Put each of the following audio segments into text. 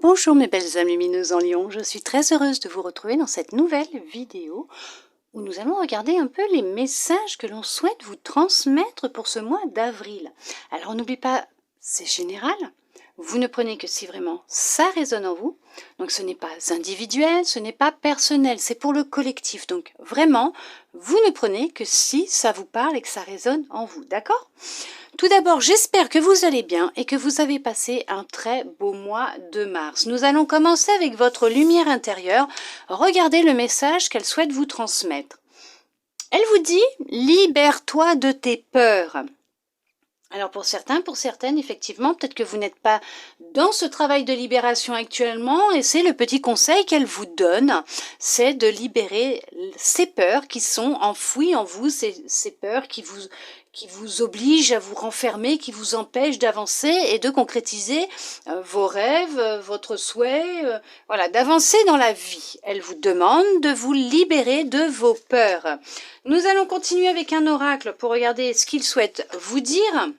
Bonjour mes belles âmes lumineuses en lion, je suis très heureuse de vous retrouver dans cette nouvelle vidéo où nous allons regarder un peu les messages que l'on souhaite vous transmettre pour ce mois d'avril. Alors n'oubliez pas, c'est général, vous ne prenez que si vraiment ça résonne en vous, donc ce n'est pas individuel, ce n'est pas personnel, c'est pour le collectif, donc vraiment, vous ne prenez que si ça vous parle et que ça résonne en vous, d'accord ? Tout d'abord, j'espère que vous allez bien et que vous avez passé un très beau mois de mars. Nous allons commencer avec votre lumière intérieure. Regardez le message qu'elle souhaite vous transmettre. Elle vous dit « Libère-toi de tes peurs ». Alors pour certains, pour certaines, effectivement, peut-être que vous n'êtes pas dans ce travail de libération actuellement et c'est le petit conseil qu'elle vous donne, c'est de libérer ces peurs qui sont enfouies en vous, ces peurs qui vous obligent à vous renfermer, qui vous empêchent d'avancer et de concrétiser vos rêves, votre souhait, voilà, d'avancer dans la vie. Elle vous demande de vous libérer de vos peurs. Nous allons continuer avec un oracle pour regarder ce qu'il souhaite vous dire.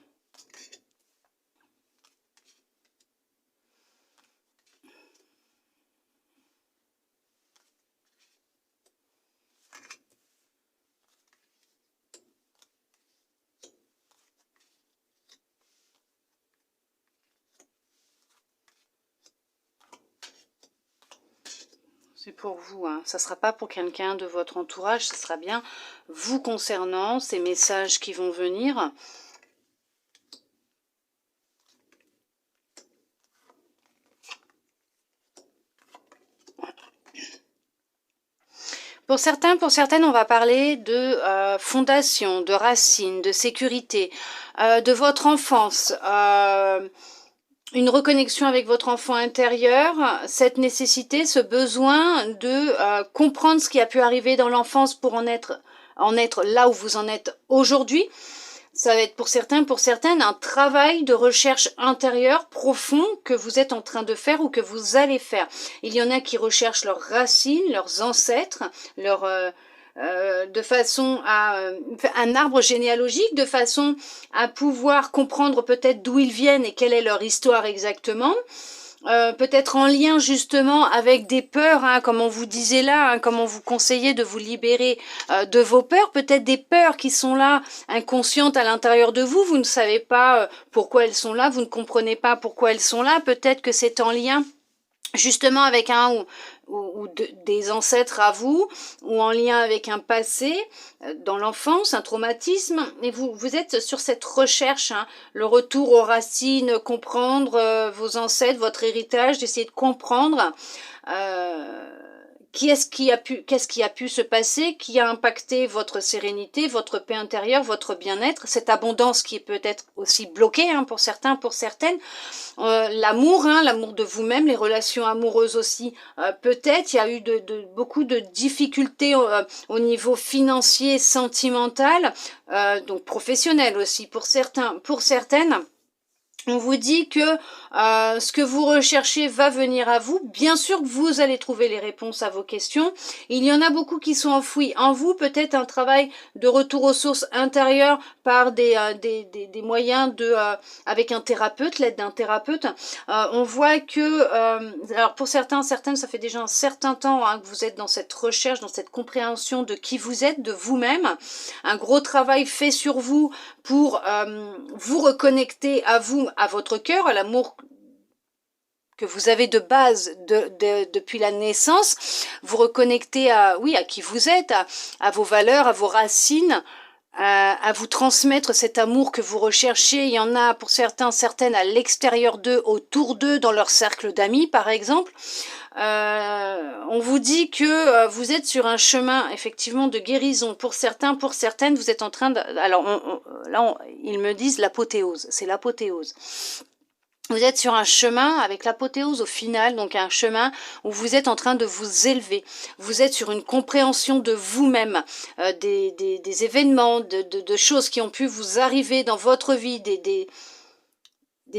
C'est pour vous, hein. Ça ne sera pas pour quelqu'un de votre entourage, ça sera bien vous concernant, ces messages qui vont venir. Pour certains, pour certaines, on va parler de fondation, de racines, de sécurité, de votre enfance, une reconnexion avec votre enfant intérieur, cette nécessité, ce besoin de comprendre ce qui a pu arriver dans l'enfance pour en être là où vous en êtes aujourd'hui. Ça va être pour certains, pour certaines, un travail de recherche intérieure profond que vous êtes en train de faire ou que vous allez faire. Il y en a qui recherchent leurs racines, leurs ancêtres, de façon à un arbre généalogique, de façon à pouvoir comprendre peut-être d'où ils viennent et quelle est leur histoire exactement. Peut-être en lien justement avec des peurs, hein, comme on vous disait là, hein, comme on vous conseillait de vous libérer de vos peurs, peut-être des peurs qui sont là, inconscientes à l'intérieur de vous, vous ne savez pas pourquoi elles sont là, vous ne comprenez pas pourquoi elles sont là, peut-être que c'est en lien justement avec un ou des ancêtres à vous, ou en lien avec un passé, dans l'enfance, un traumatisme, et vous êtes sur cette recherche, hein, le retour aux racines, comprendre vos ancêtres, votre héritage, d'essayer de comprendre qu'est-ce qui a pu se passer, qui a impacté votre sérénité, votre paix intérieure, votre bien-être, cette abondance qui est peut-être aussi bloquée, hein, pour certains, pour certaines, l'amour, hein, l'amour de vous-même, les relations amoureuses aussi, peut-être, il y a eu beaucoup de difficultés au niveau financier, sentimental, donc professionnel aussi, pour certains, pour certaines. On vous dit que ce que vous recherchez va venir à vous. Bien sûr que vous allez trouver les réponses à vos questions. Il y en a beaucoup qui sont enfouis en vous. Peut-être un travail de retour aux sources intérieures par des moyens avec un thérapeute, l'aide d'un thérapeute. On voit que, alors pour certains, certaines, ça fait déjà un certain temps, hein, que vous êtes dans cette recherche, dans cette compréhension de qui vous êtes, de vous-même. Un gros travail fait sur vous pour vous reconnecter à vous, à votre cœur, à l'amour que vous avez de base depuis la naissance, vous reconnecter à qui vous êtes, à vos valeurs, à vos racines, à vous transmettre cet amour que vous recherchez. Il y en a pour certains, certaines à l'extérieur d'eux, autour d'eux, dans leur cercle d'amis par exemple. On vous dit que vous êtes sur un chemin effectivement de guérison. Pour certains, pour certaines, vous êtes en train de... Alors ils me disent l'apothéose, c'est l'apothéose. Vous êtes sur un chemin avec l'apothéose au final, donc un chemin où vous êtes en train de vous élever. Vous êtes sur une compréhension de vous-même, des événements, de choses qui ont pu vous arriver dans votre vie, des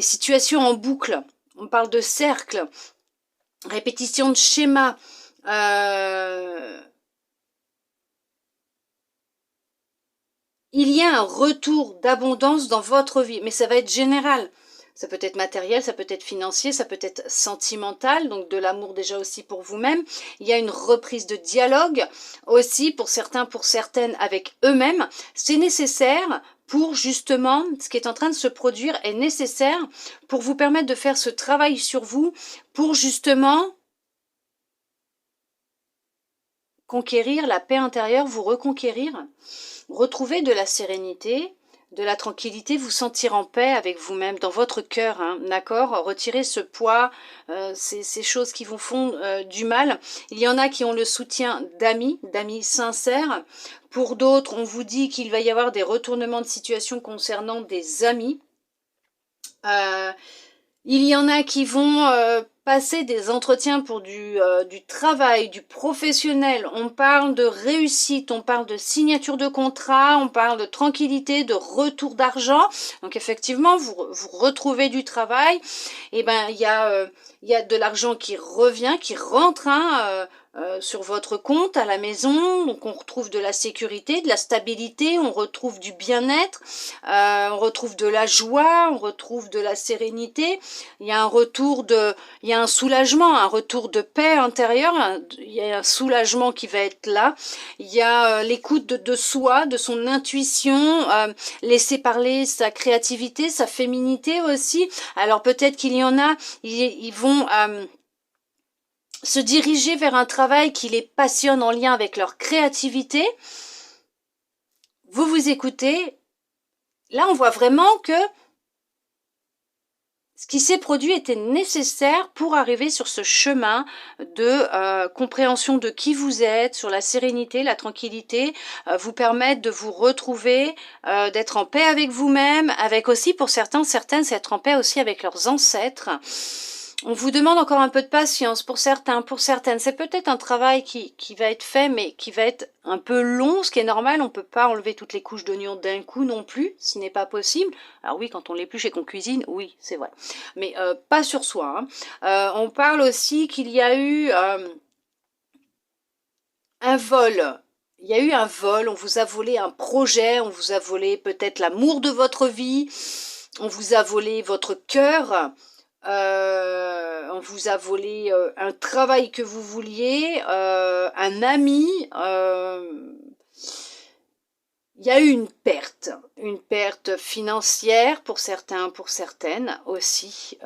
situations en boucle. On parle de cercle, répétition de schémas. Il y a un retour d'abondance dans votre vie, mais ça va être général. Ça peut être matériel, ça peut être financier, ça peut être sentimental, donc de l'amour déjà aussi pour vous-même. Il y a une reprise de dialogue aussi pour certains, pour certaines avec eux-mêmes. C'est nécessaire pour justement, ce qui est en train de se produire est nécessaire pour vous permettre de faire ce travail sur vous, pour justement conquérir la paix intérieure, vous reconquérir, retrouver de la sérénité, de la tranquillité, vous sentir en paix avec vous-même, dans votre cœur, hein, d'accord? Retirer ce poids, ces choses qui vous font du mal. Il y en a qui ont le soutien d'amis sincères. Pour d'autres, on vous dit qu'il va y avoir des retournements de situation concernant des amis. Il y en a qui vont passer des entretiens pour du travail, du professionnel. On parle de réussite, on parle de signature de contrat, on parle de tranquillité, de retour d'argent. Donc effectivement, vous retrouvez du travail. Et ben il y a de l'argent qui revient, qui rentre sur votre compte à la maison. Donc on retrouve de la sécurité, de la stabilité, on retrouve du bien-être, on retrouve de la joie, on retrouve de la sérénité. Il y a un retour il y a un soulagement, un retour de paix intérieure, il y a un soulagement qui va être là. Il y a l'écoute de soi, de son intuition, laisser parler sa créativité, sa féminité aussi. Alors peut-être qu'il y en a, ils vont se diriger vers un travail qui les passionne en lien avec leur créativité. Vous vous écoutez. Là, on voit vraiment que ce qui s'est produit était nécessaire pour arriver sur ce chemin de compréhension de qui vous êtes, sur la sérénité, la tranquillité, vous permettre de vous retrouver, d'être en paix avec vous-même, avec aussi pour certains, certaines, être en paix aussi avec leurs ancêtres. On vous demande encore un peu de patience pour certains, pour certaines. C'est peut-être un travail qui va être fait, mais qui va être un peu long, ce qui est normal. On ne peut pas enlever toutes les couches d'oignons d'un coup non plus, ce n'est pas possible. Alors oui, quand on l'épluche et qu'on cuisine, oui, c'est vrai. Mais pas sur soi. Hein. On parle aussi qu'il y a eu un vol. Il y a eu un vol, on vous a volé un projet, on vous a volé peut-être l'amour de votre vie, on vous a volé votre cœur. On vous a volé un travail que vous vouliez, un ami. Il y a eu une perte financière pour certains, pour certaines aussi,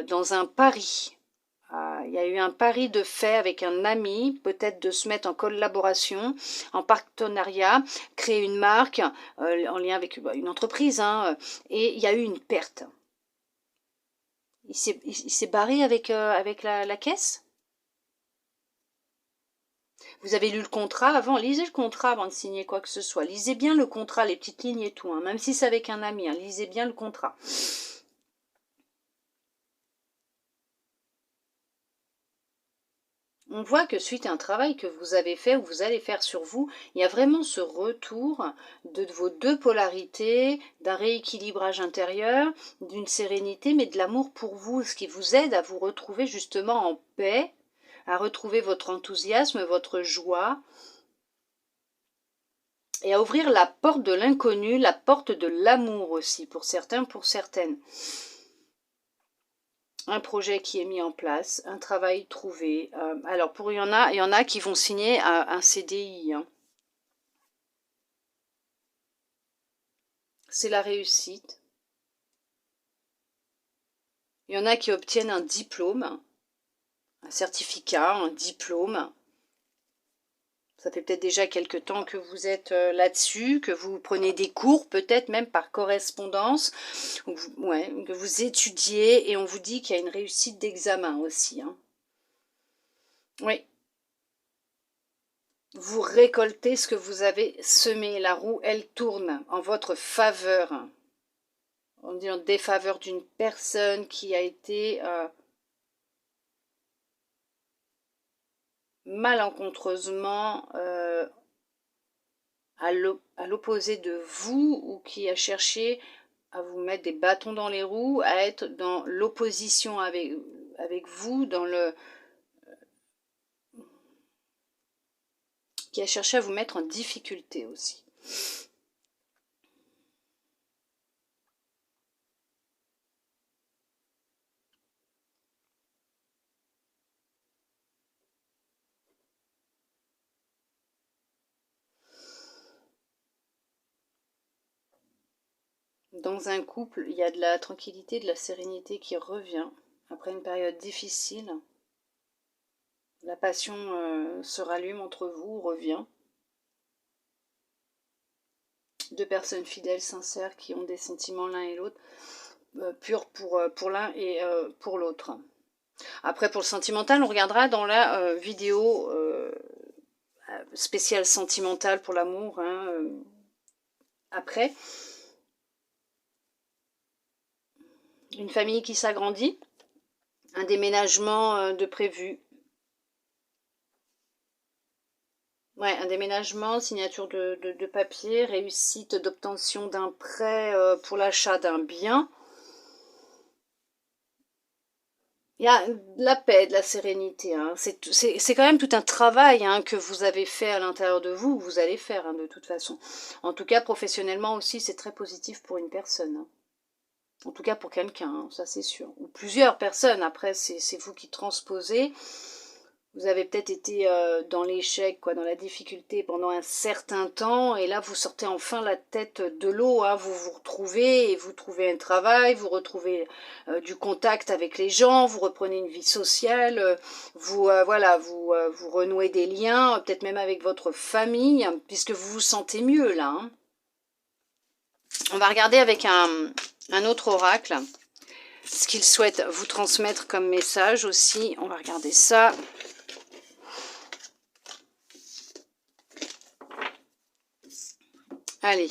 dans un pari. Il y a eu un pari de fait avec un ami, peut-être de se mettre en collaboration, en partenariat, créer une marque en lien avec une entreprise, hein, et il y a eu une perte. Il s'est barré avec la caisse. Vous avez lu le contrat avant, lisez le contrat avant de signer quoi que ce soit. Lisez bien le contrat, les petites lignes et tout, hein, même si c'est avec un ami, hein, lisez bien le contrat. On voit que suite à un travail que vous avez fait ou vous allez faire sur vous, il y a vraiment ce retour de vos deux polarités, d'un rééquilibrage intérieur, d'une sérénité, mais de l'amour pour vous, ce qui vous aide à vous retrouver justement en paix, à retrouver votre enthousiasme, votre joie, et à ouvrir la porte de l'inconnu, la porte de l'amour aussi, pour certains, pour certaines. Un projet qui est mis en place, un travail trouvé. Alors il y en a qui vont signer un CDI. Hein. C'est la réussite. Il y en a qui obtiennent un diplôme, un certificat, un diplôme. Ça fait peut-être déjà quelques temps que vous êtes là-dessus, que vous prenez des cours, peut-être même par correspondance, que vous étudiez, et on vous dit qu'il y a une réussite d'examen aussi. Hein. Oui. Vous récoltez ce que vous avez semé. La roue, elle tourne en votre faveur. On dit en défaveur d'une personne qui a été malencontreusement à l'opposé de vous, ou qui a cherché à vous mettre des bâtons dans les roues, à être dans l'opposition avec vous, qui a cherché à vous mettre en difficulté aussi. Dans un couple, il y a de la tranquillité, de la sérénité qui revient après une période difficile. La passion se rallume entre vous, revient. Deux personnes fidèles, sincères, qui ont des sentiments l'un et l'autre, purs pour l'un et pour l'autre. Après, pour le sentimental, on regardera dans la vidéo spéciale sentimentale pour l'amour, hein, après. Une famille qui s'agrandit, un déménagement de prévu. Ouais, un déménagement, signature de papier, réussite d'obtention d'un prêt pour l'achat d'un bien. Il y a de la paix, de la sérénité. Hein. C'est quand même tout un travail hein, que vous avez fait à l'intérieur de vous, que vous allez faire hein, de toute façon. En tout cas, professionnellement aussi, c'est très positif pour une personne. Hein. En tout cas pour quelqu'un, hein, ça c'est sûr. Ou plusieurs personnes, après c'est vous qui transposez. Vous avez peut-être été dans l'échec, quoi, dans la difficulté pendant un certain temps, et là vous sortez enfin la tête de l'eau, hein, vous vous retrouvez, et vous trouvez un travail, vous retrouvez du contact avec les gens, vous reprenez une vie sociale, voilà, vous renouez des liens, peut-être même avec votre famille, puisque vous vous sentez mieux là. Hein. On va regarder avec un autre oracle, ce qu'il souhaite vous transmettre comme message aussi. On va regarder ça. Allez.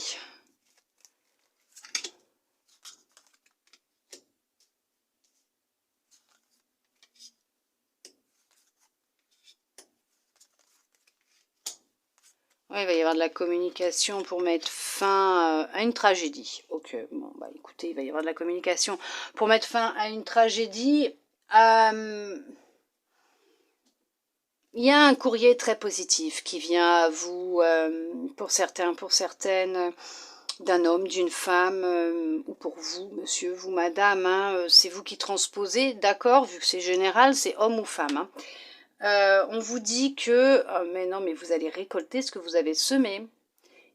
Ouais, il va y avoir de la communication pour mettre fin à une tragédie. Ok, bon, bah écoutez, il va y avoir de la communication pour mettre fin à une tragédie. Il y a un courrier très positif qui vient à vous, pour certains, pour certaines, d'un homme, d'une femme, ou pour vous, monsieur, vous, madame, hein, c'est vous qui transposez, d'accord, vu que c'est général, c'est homme ou femme. Hein. On vous dit que, mais non, mais vous allez récolter ce que vous avez semé.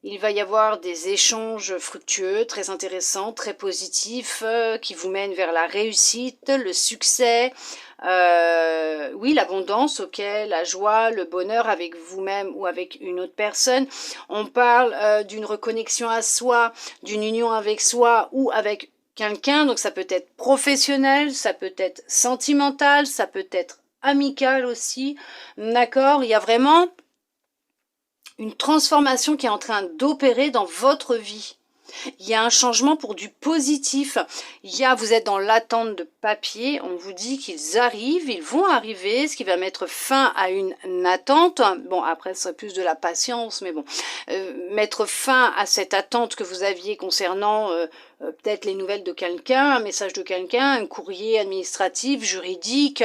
Il va y avoir des échanges fructueux, très intéressants, très positifs, qui vous mènent vers la réussite, le succès, oui, l'abondance, ok, la joie, le bonheur avec vous-même ou avec une autre personne. On parle d'une reconnexion à soi, d'une union avec soi ou avec quelqu'un, donc ça peut être professionnel, ça peut être sentimental, ça peut être amical aussi, d'accord, il y a vraiment une transformation qui est en train d'opérer dans votre vie. Il y a un changement pour du positif. Vous êtes dans l'attente de papier. On vous dit qu'ils arrivent, ils vont arriver, ce qui va mettre fin à une attente. Bon, après, ce serait plus de la patience, mais bon. Mettre fin à cette attente que vous aviez concernant peut-être les nouvelles de quelqu'un, un message de quelqu'un, un courrier administratif, juridique,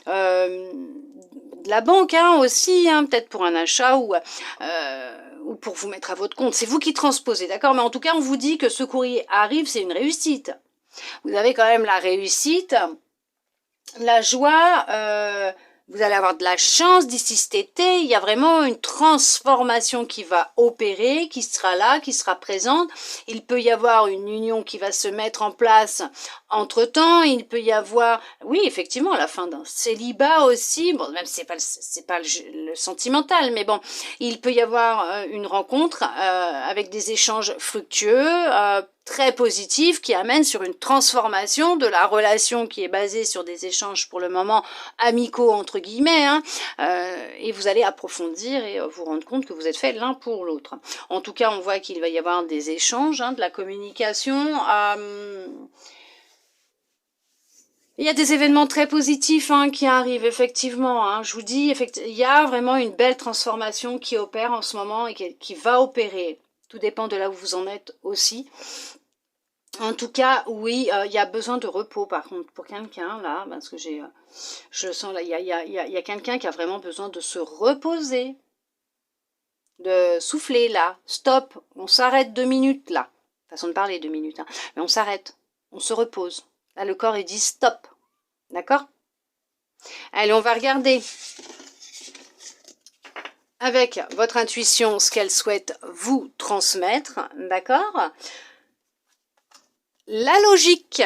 de la banque hein, aussi, hein, peut-être pour un achat ou pour vous mettre à votre compte. C'est vous qui transposez, d'accord? Mais en tout cas, on vous dit que ce courrier arrive, c'est une réussite. Vous avez quand même la réussite, la joie, vous allez avoir de la chance d'ici cet été. Il y a vraiment une transformation qui va opérer, qui sera là, qui sera présente. Il peut y avoir une union qui va se mettre en place entre-temps. Il peut y avoir, oui, effectivement, la fin d'un célibat aussi. Bon, même si c'est pas le sentimental, mais bon, il peut y avoir une rencontre avec des échanges fructueux, très positif qui amène sur une transformation de la relation qui est basée sur des échanges pour le moment amicaux entre guillemets hein, et vous allez approfondir et vous rendre compte que vous êtes fait l'un pour l'autre. En tout cas, on voit qu'il va y avoir des échanges, hein, de la communication. Il y a des événements très positifs hein, qui arrivent, effectivement. Hein, je vous dis, il y a vraiment une belle transformation qui opère en ce moment et qui va opérer. Tout dépend de là où vous en êtes aussi. En tout cas, oui, il y a besoin de repos, par contre, pour quelqu'un, là, parce que je sens, là, il y a quelqu'un qui a vraiment besoin de se reposer, de souffler, là. Stop, on s'arrête 2 minutes, là. Façon de parler, 2 minutes, hein. Mais on s'arrête, on se repose. Là, le corps, il dit stop. D'accord? Allez, on va regarder avec votre intuition ce qu'elle souhaite vous transmettre. D'accord? La logique.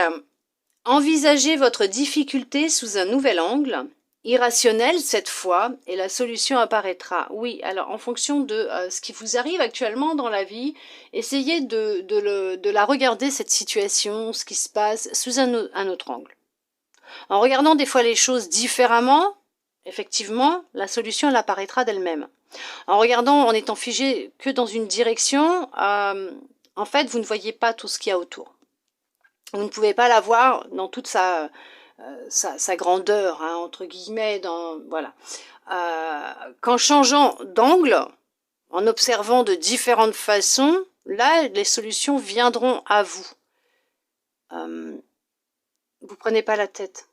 Envisagez votre difficulté sous un nouvel angle, irrationnel cette fois, et la solution apparaîtra. Oui, alors en fonction de ce qui vous arrive actuellement dans la vie, essayez de la regarder, cette situation, ce qui se passe, sous un autre angle. En regardant des fois les choses différemment, effectivement, la solution elle apparaîtra d'elle-même. En regardant, en étant figé que dans une direction, en fait, vous ne voyez pas tout ce qu'il y a autour. Vous ne pouvez pas la voir dans toute sa grandeur, hein, entre guillemets, voilà. Qu'en changeant d'angle, en observant de différentes façons, là, les solutions viendront à vous. Vous prenez pas la tête.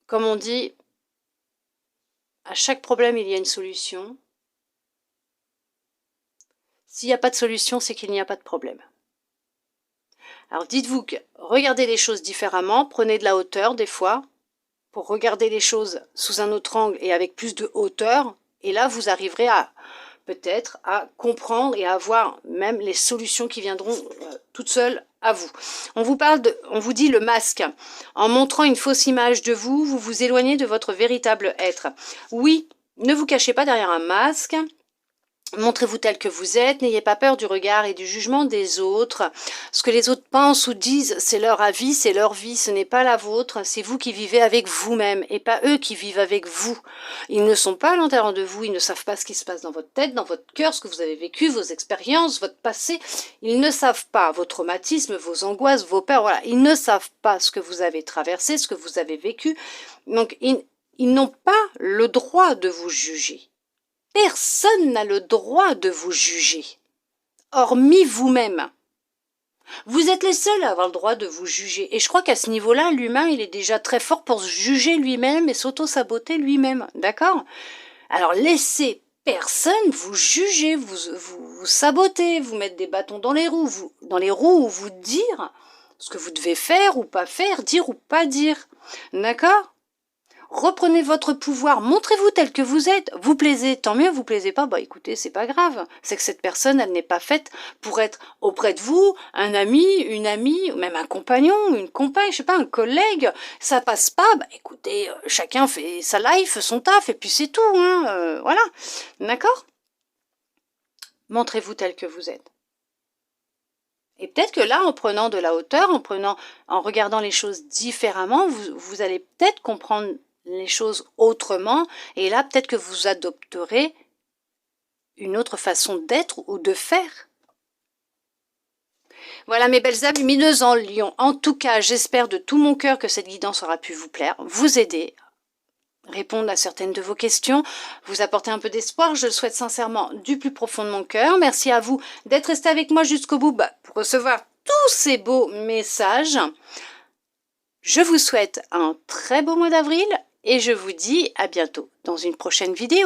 Comme on dit, à chaque problème, il y a une solution. S'il n'y a pas de solution, c'est qu'il n'y a pas de problème. Alors dites-vous que regardez les choses différemment, prenez de la hauteur des fois, pour regarder les choses sous un autre angle et avec plus de hauteur, et là vous arriverez à peut-être à comprendre et à voir même les solutions qui viendront toutes seules à vous. On vous dit le masque. En montrant une fausse image de vous, vous vous éloignez de votre véritable être. Oui, ne vous cachez pas derrière un masque. Montrez-vous tel que vous êtes, n'ayez pas peur du regard et du jugement des autres. Ce que les autres pensent ou disent, c'est leur avis, c'est leur vie, ce n'est pas la vôtre, c'est vous qui vivez avec vous-même et pas eux qui vivent avec vous. Ils ne sont pas à l'intérieur de vous, ils ne savent pas ce qui se passe dans votre tête, dans votre cœur, ce que vous avez vécu, vos expériences, votre passé. Ils ne savent pas vos traumatismes, vos angoisses, vos peurs, voilà. Ils ne savent pas ce que vous avez traversé, ce que vous avez vécu. Donc, ils n'ont pas le droit de vous juger. Personne n'a le droit de vous juger, hormis vous-même. Vous êtes les seuls à avoir le droit de vous juger. Et je crois qu'à ce niveau-là, l'humain, il est déjà très fort pour se juger lui-même et s'auto-saboter lui-même. D'accord? Alors laissez personne vous juger, vous saboter, vous mettre des bâtons dans les roues, ou vous dire ce que vous devez faire ou pas faire, dire ou pas dire. D'accord? Reprenez votre pouvoir, montrez-vous tel que vous êtes. Vous plaisez, tant mieux, vous plaisez pas, bah écoutez, c'est pas grave. C'est que cette personne, elle n'est pas faite pour être auprès de vous, un ami, une amie, ou même un compagnon, une compagne, je sais pas, un collègue. Ça passe pas, bah écoutez, chacun fait sa life, son taf, et puis c'est tout, hein, voilà. D'accord? Montrez-vous tel que vous êtes. Et peut-être que là, en prenant de la hauteur, en regardant les choses différemment, vous allez peut-être comprendre les choses autrement, et là peut-être que vous adopterez une autre façon d'être ou de faire. Voilà mes belles âmes lumineuses en Lion. En tout cas, j'espère de tout mon cœur que cette guidance aura pu vous plaire, vous aider, répondre à certaines de vos questions, vous apporter un peu d'espoir. Je le souhaite sincèrement du plus profond de mon cœur. Merci à vous d'être resté avec moi jusqu'au bout pour recevoir tous ces beaux messages. Je vous souhaite un très beau mois d'avril. Et je vous dis à bientôt dans une prochaine vidéo.